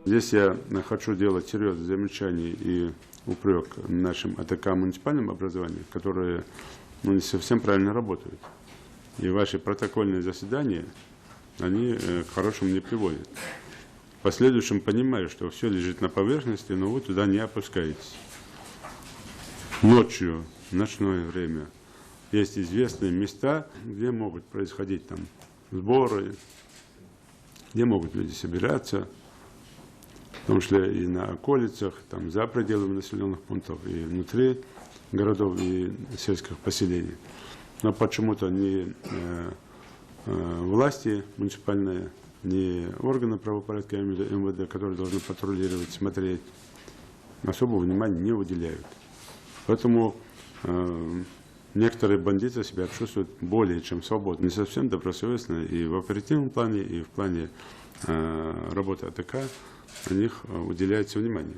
Здесь я хочу делать серьезные замечания и упрек нашим АТК муниципальным образованиям, которые не совсем правильно работают. И ваши протокольные заседания, они к хорошему не приводят. В последующем понимаю, что все лежит на поверхности, но вы туда не опускаетесь. Ночью, в ночное время, есть известные места, где могут происходить там сборы, где могут люди собираться, в том числе и на околицах, там, за пределами населенных пунктов, и внутри городов и сельских поселений. Но почему-то ни власти муниципальные, ни органы правопорядка МВД, которые должны патрулировать, смотреть, особого внимания не уделяют. Поэтому некоторые бандиты себя чувствуют более чем свободно, не совсем добросовестно и в оперативном плане, и в плане работы АТК на них уделяется внимание.